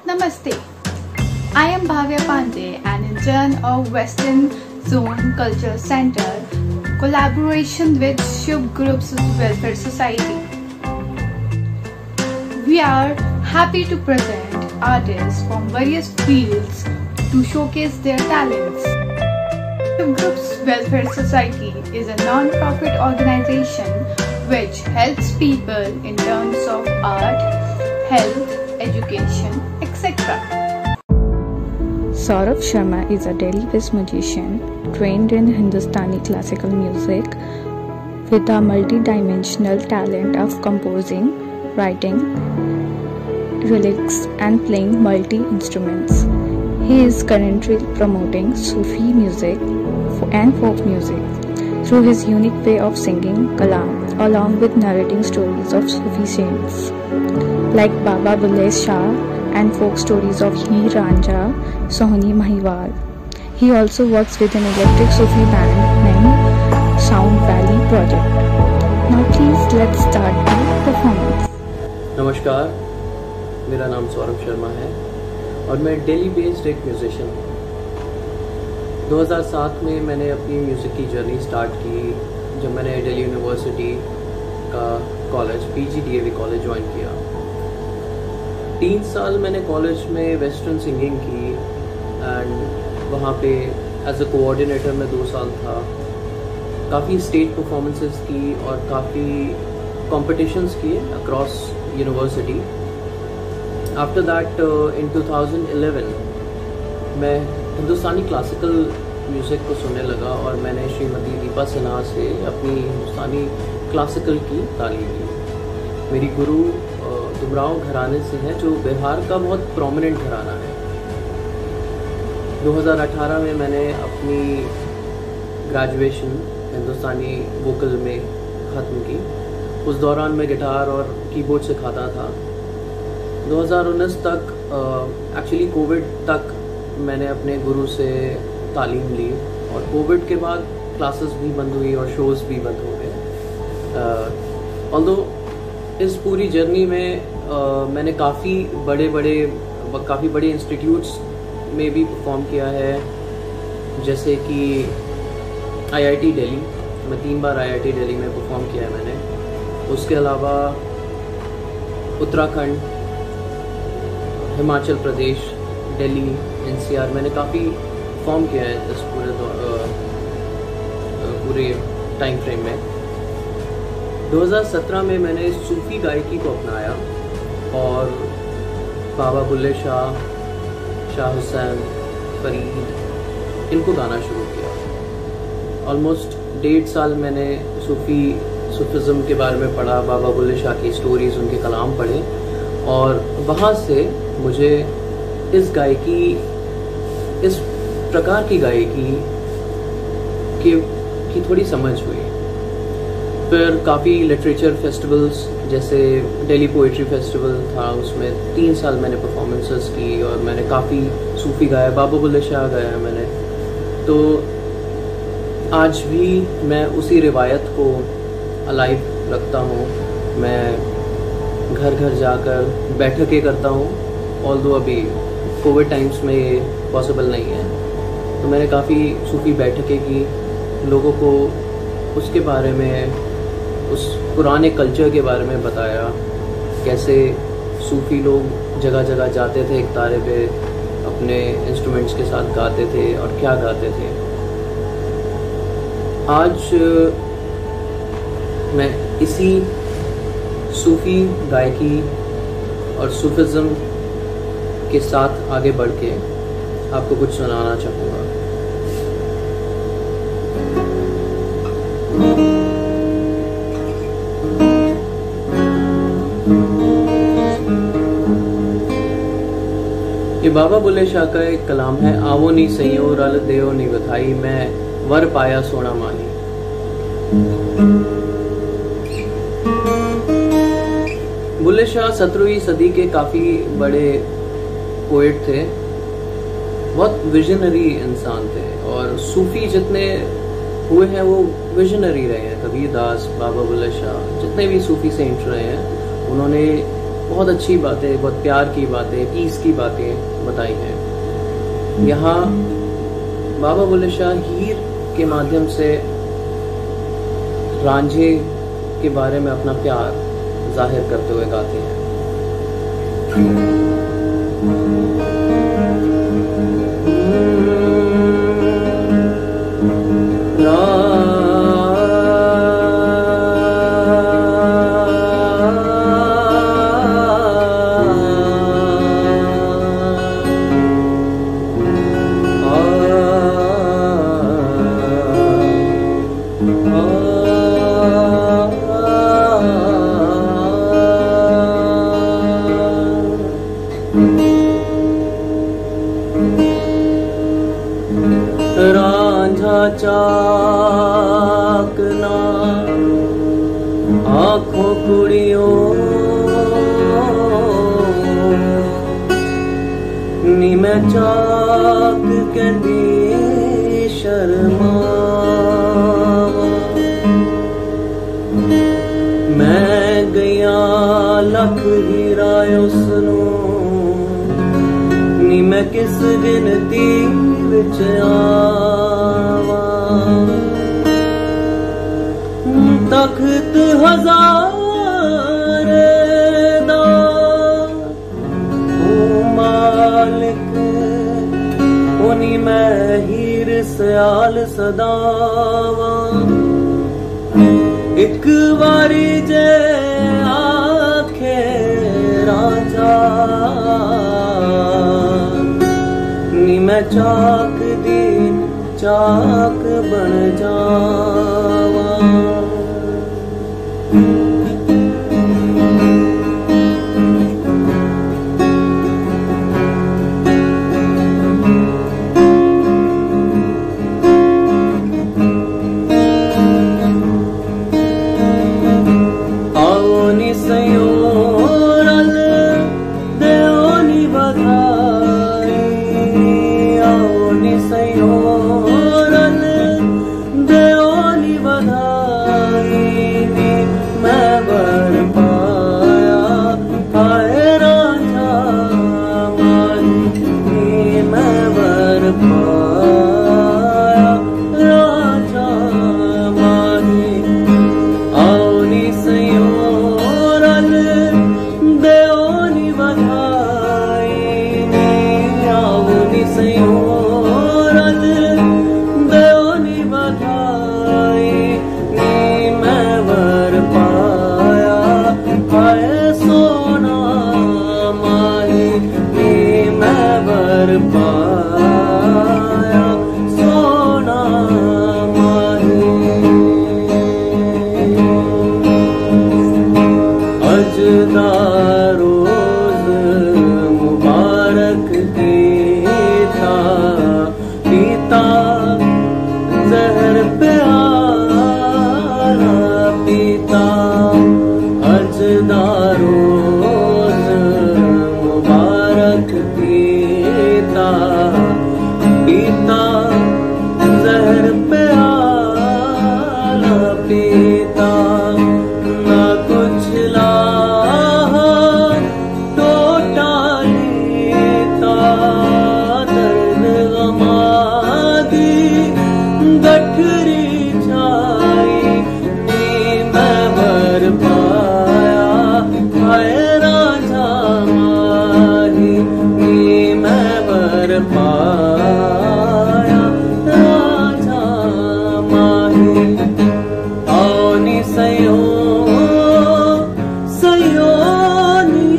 Namaste. I am Bhavya Pandey, an intern of Western Zone Culture Center, collaboration with Shubh Groups Welfare Society. We are happy to present artists from various fields to showcase their talents. Shubh Groups Welfare Society is a non-profit organization which helps people in terms of art, health, education, etc. Saurabh Sharma is a Delhi-based musician trained in Hindustani classical music with a multi-dimensional talent of composing, writing, lyrics and playing multi-instruments. He is currently promoting Sufi music and folk music through his unique way of singing kalam along with narrating stories of Sufi saints like Baba Bulle Shah and folk stories of Heer Ranjha, Sohni Mahiwal. He also works with an electric Sufi band named Sound Valley Project. Now please let's start the performance. नमस्कार, मेरा नाम सौरभ शर्मा है और मैं Delhi based एक musician हूँ। 2007 में मैंने अपनी म्यूज़िक की जर्नी स्टार्ट की जब मैंने दिल्ली यूनिवर्सिटी का कॉलेज PGDAV कॉलेज ज्वाइन किया। 3 साल मैंने कॉलेज में वेस्टर्न सिंगिंग की एंड वहाँ पे एज अ कोऑर्डिनेटर मैं 2 साल था। काफ़ी स्टेज परफॉर्मेंसेस की और काफ़ी कॉम्पिटिशन्स किए across university. After that in 2011 मैं हिंदुस्तानी क्लासिकल म्यूज़िक को सुनने लगा और मैंने श्रीमती दीपा सिन्हा से अपनी हिंदुस्तानी क्लासिकल की तालीम ली। मेरी गुरु दुमराव घराने से है जो बिहार का बहुत प्रोमिनेंट घराना है। 2018 में मैंने अपनी ग्रेजुएशन हिंदुस्तानी वोकल में ख़त्म की। उस दौरान मैं गिटार और कीबोर्ड सिखाता था। 2019 तक एक्चुअली कोविड तक मैंने अपने गुरु से तालीम ली और कोविड के बाद क्लासेस भी बंद हुई और शोज़ भी बंद हो गए। ऑल्दो इस पूरी जर्नी में मैंने काफ़ी बड़े इंस्टीट्यूट्स में भी परफॉर्म किया है, जैसे कि IIT दिल्ली। मैं 3 बार IIT दिल्ली में परफॉर्म किया है मैंने। उसके अलावा उत्तराखंड, हिमाचल प्रदेश, दिल्ली, NCR मैंने काफ़ी परफॉर्म किया है इस पूरे टाइम फ्रेम में। 2017 में मैंने सूफी गायकी को अपनाया और बाबा बुल्ले शाह, शाह हुसैन, फरीद इनको गाना शुरू किया। ऑलमोस्ट 1.5 साल मैंने सूफिज़म के बारे में पढ़ा, बाबा बुल्ले शाह की स्टोरीज़, उनके कलाम पढ़े और वहाँ से मुझे इस प्रकार की गायकी की थोड़ी समझ हुई। फिर काफ़ी लिटरेचर फेस्टिवल्स जैसे दिल्ली पोइट्री फेस्टिवल था, उसमें 3 साल मैंने परफॉर्मेंसेस की और मैंने काफ़ी सूफ़ी गाया, बाबा बुल्ले शाह गाया मैंने। तो आज भी मैं उसी रिवायत को अलाइव रखता हूँ। मैं घर घर जाकर बैठकें करता हूँ, ऑल्दो अभी कोविड टाइम्स में ये पॉसिबल नहीं है। तो मैंने काफ़ी सूफी बैठकें की, लोगों को उसके बारे में, उस पुराने कल्चर के बारे में बताया, कैसे सूफी लोग जगह जगह जाते थे, एक तारे पे अपने इंस्ट्रूमेंट्स के साथ गाते थे और क्या गाते थे। आज मैं इसी सूफी गायकी और सूफिज़म के साथ आगे बढ़ के आपको कुछ सुनाना चाहूँगा। ये बाबा बुल्ले शाह का एक कलाम है। आवो नी सइयो रल देओ नी बधाई, मैं वर पाया सोना मानी। बुल्ले शाह 17वीं सदी के काफ़ी बड़े पोएट थे, बहुत विजनरी इंसान थे और सूफी जितने हुए हैं वो विजनरी रहे हैं। कबीर दास, बाबा बुल्ले शाह, जितने भी सूफी सेंट रहे हैं, उन्होंने बहुत अच्छी बातें, बहुत प्यार की बातें, पीस की बातें बताई हैं। यहाँ बाबा बुल्ले शाह हीर के माध्यम से रांझे के बारे में अपना प्यार जाहिर करते हुए गाते हैं। रांझा चाकना आँखों कुड़ियों नी मैं चाक कहती शर्मावा, मैं गया लख हीरायो सुनो नी मैं किस गिनती विच आवा, तख्त हजार दा ओ मालिक उनी मैं हीर सयाल सदावा, एक बारी जे आखे रांझा नी मैं चाक दी चाक बन जावा। आओ नी सयोरल देओ नी बधाई, आओ नी सयोरल देओ नी बधाई, मैं बर पाया हाय रांझा माही, मैं बर पाया रांझा माही। आओ नी सयोरल देओ नी बधाई, आओ नी सयोरल देओ नी बधाई, मैं वर पाया हाय सोना माही, मैं वर पाया सोना माही। अज दा रोज मुबारक था पीता जहर प्याला पीता, अज दा रोज मुबारक पीता पीता जहर प्याला पीता, ना कुछ लाहा तो टालीता, दर्द गमादी गठरी छाई, मैं बर पाया हाय रांझा माही, मैं बर पाया रांझा माही। आओ नी सयो सयोनी,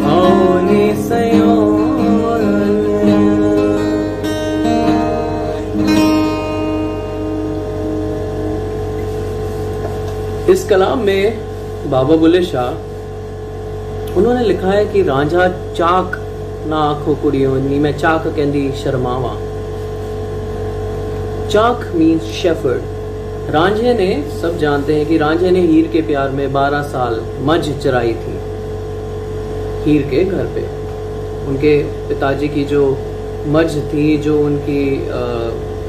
आओ नी सयो। इस कलाम में बाबा बुल्ले शाह उन्होंने लिखा है कि रांझा चाक ना आंखों कुड़ियों नी मैं चाक कहंदी शर्मावा। चाक मीन्स शेफर्ड। रांझे ने, सब जानते हैं कि रांझे ने हीर के प्यार में 12 साल मझ चराई थी हीर के घर पे। उनके पिताजी की जो मझ थी, जो उनकी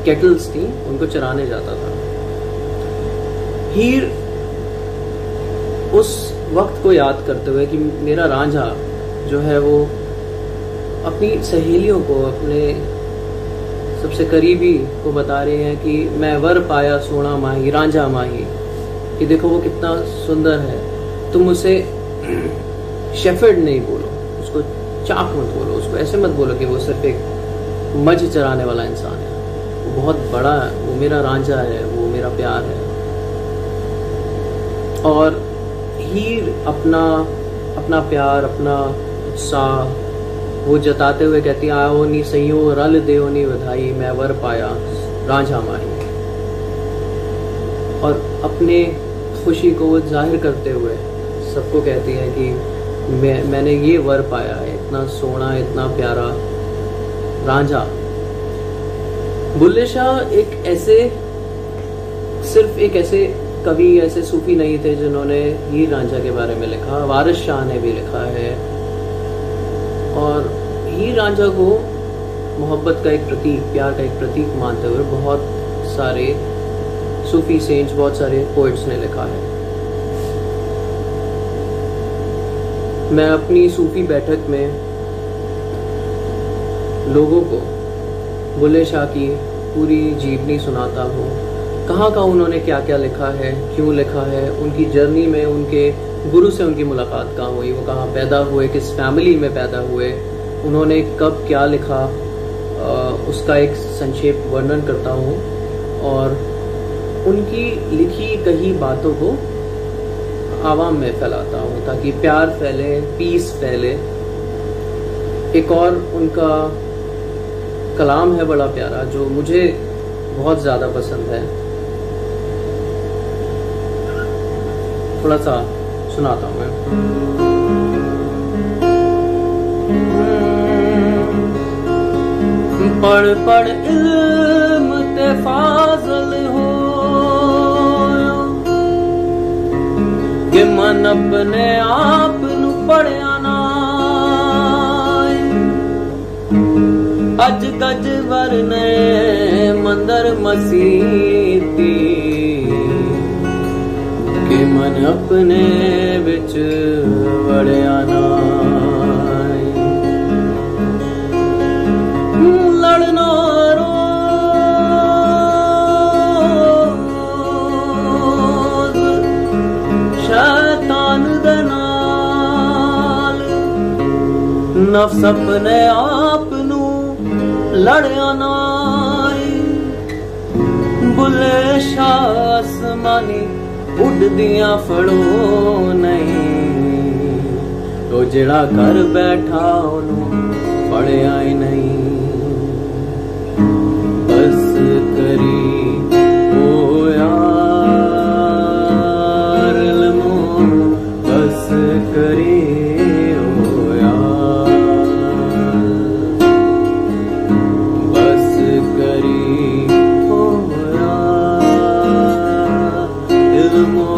केटल्स थी, उनको चराने जाता था। हीर उस वक्त को याद करते हुए कि मेरा रांझा जो है वो अपनी सहेलियों को, अपने सबसे करीबी को बता रहे हैं कि मैं वर पाया सोना माही रांझा माही, कि देखो वो कितना सुंदर है, तुम उसे शेफर्ड नहीं बोलो, उसको चाक मत बोलो, उसको ऐसे मत बोलो कि वो सिर्फ एक मझ चराने वाला इंसान है, वो बहुत बड़ा है, वो मेरा रांझा है, वो मेरा प्यार है। और हीर अपना प्यार, अपना उत्साह वो जताते हुए कहती है, आओ नी सईयो रल देओ नी बधाई, मैं वर पाया रांझा माही। और अपने खुशी को वो जाहिर करते हुए सबको कहती है कि मैंने ये वर पाया है, इतना सोना, इतना प्यारा रांझा। बुल्ले शाह सिर्फ एक ऐसे कवि, ऐसे सूफी नहीं थे जिन्होंने हीर रांझा के बारे में लिखा, वारिस शाह ने भी लिखा है। और हीर रांझा को मोहब्बत का एक प्रतीक, प्यार का एक प्रतीक मानते हुए बहुत सारे सूफी सेंट्स, बहुत सारे पोइट्स ने लिखा है। मैं अपनी सूफी बैठक में लोगों को बुल्ले शाह की पूरी जीवनी सुनाता हूँ, कहाँ का उन्होंने क्या क्या लिखा है, क्यों लिखा है, उनकी जर्नी में उनके गुरु से उनकी मुलाकात कहाँ हुई, वो कहाँ पैदा हुए, किस फैमिली में पैदा हुए, उन्होंने कब क्या लिखा, उसका एक संक्षेप वर्णन करता हूँ। और उनकी लिखी कही बातों को आवाम में फैलाता हूँ ताकि प्यार फैले, पीस फैले। एक और उनका कलाम है बड़ा प्यारा जो मुझे बहुत ज़्यादा पसंद है, थोड़ा सा सुनाता हूँ मैं। पढ़ पढ़ इल्म ते फाज़ल हो कि मन अपने आप नू पढ़िया ना, अज गज वरने मंदर मसीती कि मन अपने बिच वड़िया ना। लड़ना रोज शैतान दे नाल, नफ्स अपने आप नू लड़िया ना। बुल्ले शाह आसमानी उड़दियां फड़ो नहीं, तो जिड़ा घर बैठा ओनू फड़िया ही नहीं। बस करी ओ यार लमो, बस करी ओ यार, बस करी ओ यार लमो,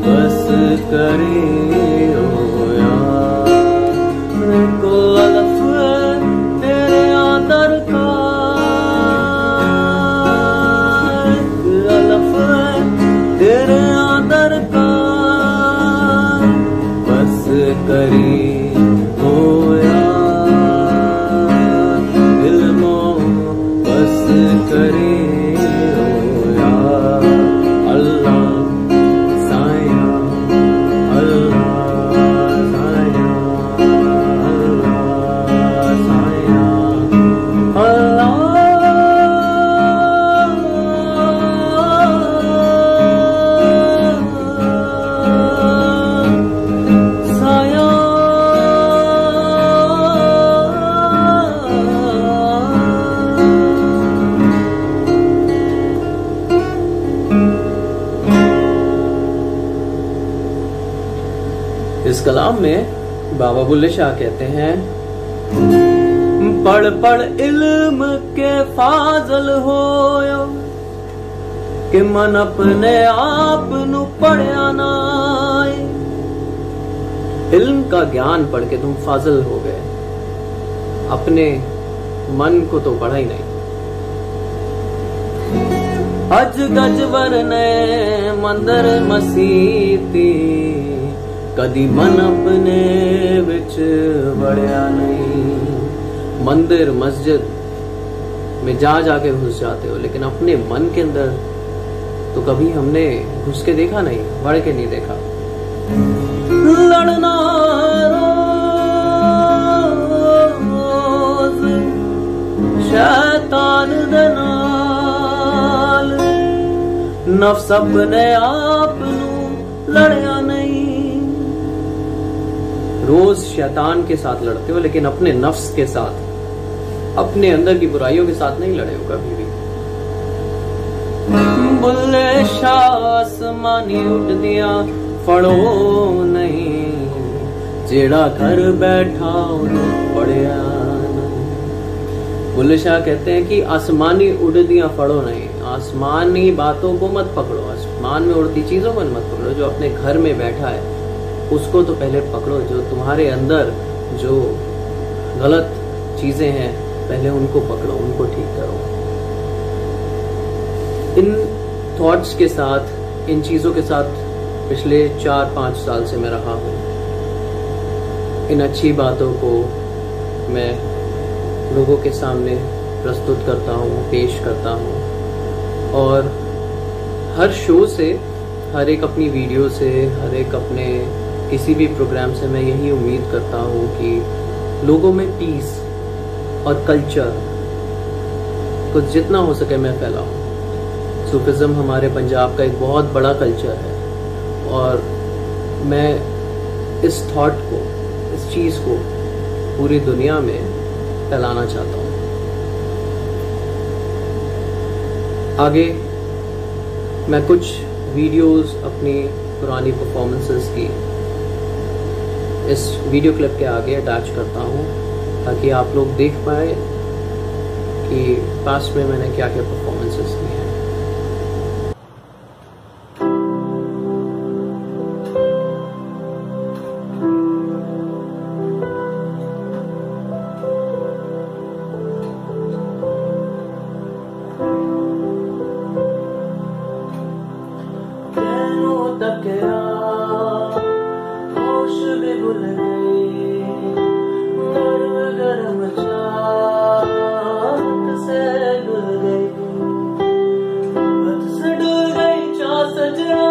बस करी ओ यार। को अलफ तेरे आदर का, अलफ तेरे आदर का, बस करी ओ यार इल्मो, बस करी ओ यार। अल्लाह साया, अल्लाह साया, अल्लाह साया, अल्लाह साया। इस कलाम में बाबा बुल्ले शाह कहते हैं, पढ़ पढ़ इल्म के फाजल होयो कि मन अपने आप नू पढ़िया ना। इल्म का ज्ञान पढ़ के तुम फाजल हो गए, अपने मन को तो पढ़ा ही नहीं। अज गज वरने मंदिर मसीती कदी मन अपने विच वड़या नहीं। मंदिर मस्जिद में जाके घुस जाते हो, लेकिन अपने मन के अंदर तो कभी हमने घुस के देखा नहीं, बढ़ के नहीं देखा। लड़ना रोज शैतान दे नाल, नफ्स अपने आप नू लड़या नहीं। रोज शैतान के साथ लड़ते हो, लेकिन अपने नफ्स के साथ, अपने अंदर की बुराइयों के साथ नहीं लड़े हो कभी भी। बुल्ले शाह आसमानी उठ दिया फड़ो नहीं, जेड़ा घर बैठा पड़िया नहीं। बुल्ले शाह कहते हैं कि आसमानी उड़दियां फड़ो नहीं, आसमानी बातों को मत पकड़ो, आसमान में उड़ती चीजों को मत पकड़ो। जो अपने घर में बैठा है उसको तो पहले पकड़ो। जो तुम्हारे अंदर जो गलत चीजें हैं पहले उनको पकड़ो, उनको ठीक करो। इन थॉट्स के साथ, इन चीजों के साथ पिछले 4-5 साल से मैं रहा हूं। इन अच्छी बातों को मैं लोगों के सामने प्रस्तुत करता हूं, पेश करता हूं, और हर शो से, हर एक अपनी वीडियो से, हर एक अपने किसी भी प्रोग्राम से मैं यही उम्मीद करता हूं कि लोगों में पीस और कल्चर को जितना हो सके मैं फैलाऊं। सूफिज्म हमारे पंजाब का एक बहुत बड़ा कल्चर है, और मैं इस थॉट को, इस चीज को पूरी दुनिया में फैलाना चाहता हूं। आगे मैं कुछ वीडियोस अपनी पुरानी परफॉर्मेंसेस की इस वीडियो क्लिप के आगे अटैच करता हूं, ताकि आप लोग देख पाए कि पास्ट में मैंने क्या क्या परफॉर्मेंसेस की हैं। होश भी भूल गई, गर्म चाहत से डुल गई, हद से डुल गई चाह सजना,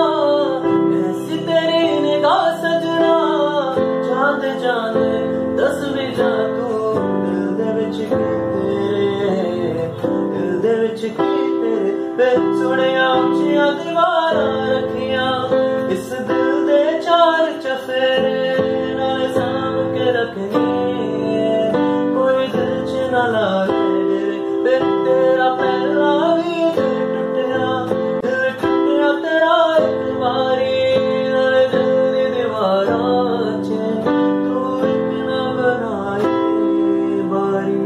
ऐसी तेरी निगाह सजना, चांद जाने दस भी जा तू, दिल दे विच तेरे, दिल दे विच तेरे, पे सुनिया उचिया दीवारां रखिया, इस दिल दे चार चफेरे नाल साम के रखनी, कोई दिल च ना लागे मेरे, तेरा पहला भी टुटिया, दिल टुटिया तेरा एक बारी, नाल दिल दी दीवारां च तू एक ना बनाई बारी।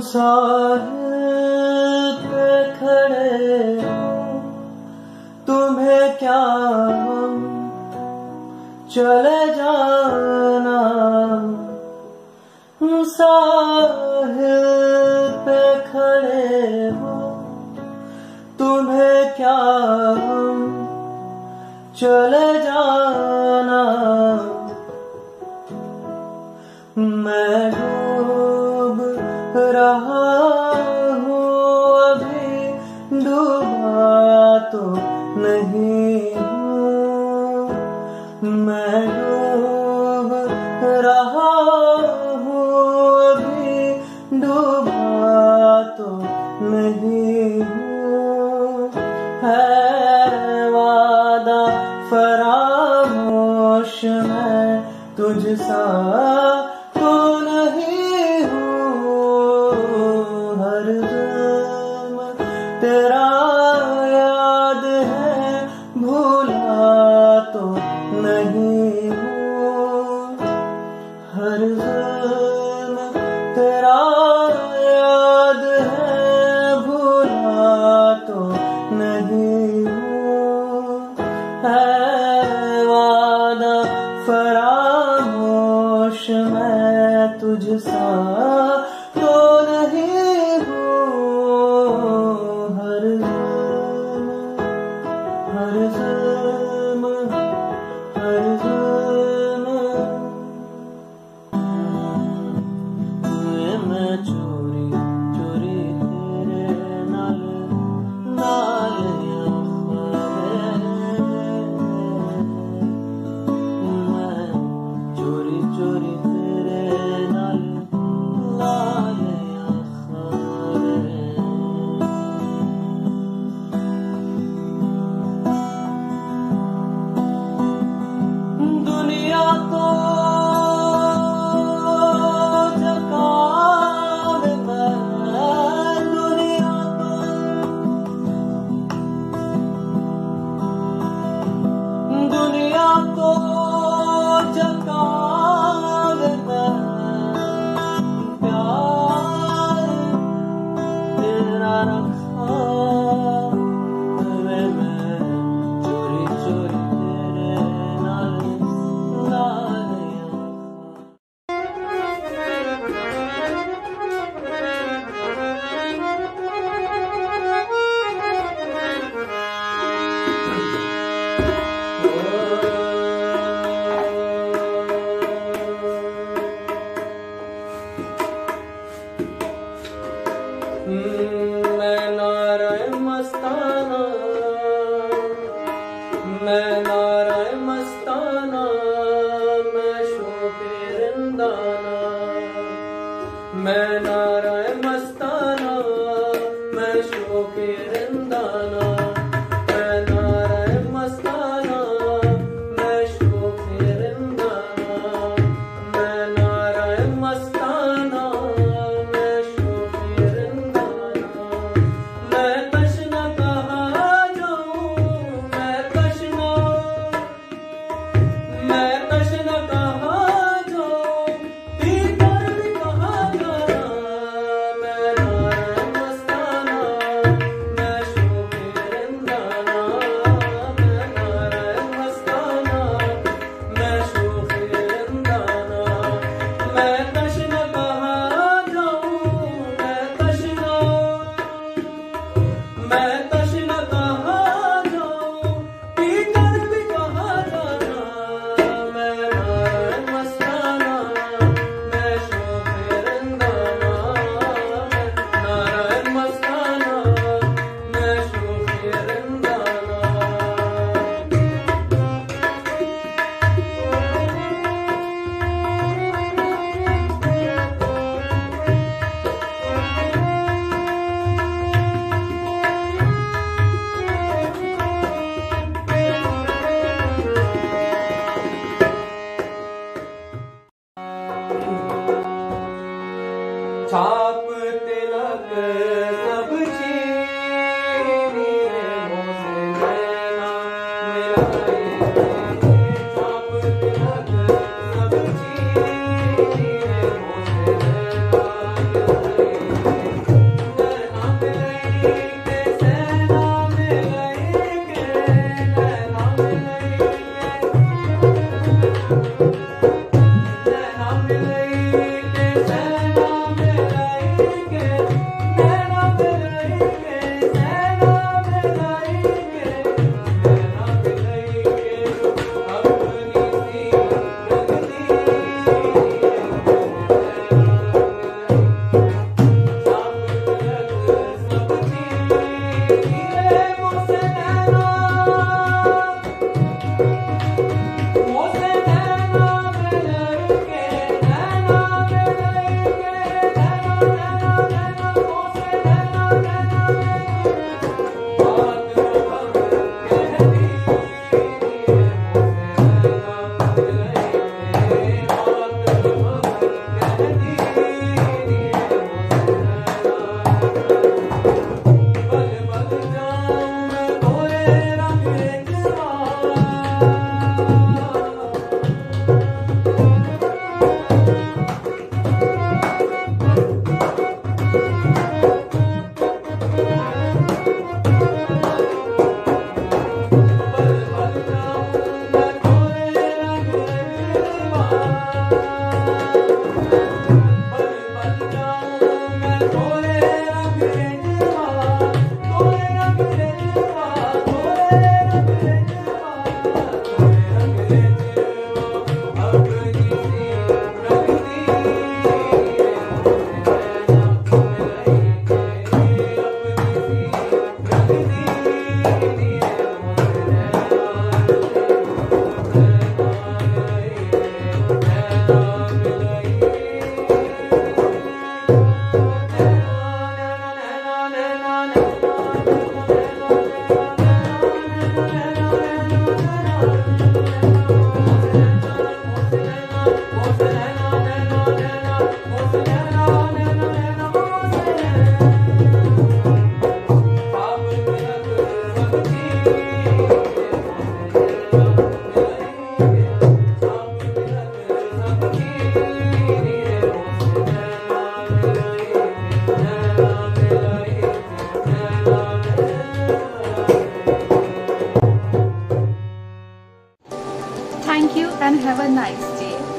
साहिल पे खड़े तुम्हें क्या चले जाना, साहिल पे खड़े हो तुम्हें क्या चले जाना, मैं डूब रहा हूँ अभी डूबा तो नहीं हूँ, मैं डूब रहा हूँ अभी डूबा तो नहीं हूँ, है वादा फरामोश मैं तुझसा तो नहीं हूँ, हर जुल्म तेरा याद है भूला तो नहीं हूँ, हर जुल्म तेरा याद है भूला तो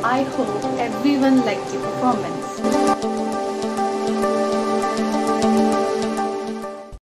I hope everyone liked the performance.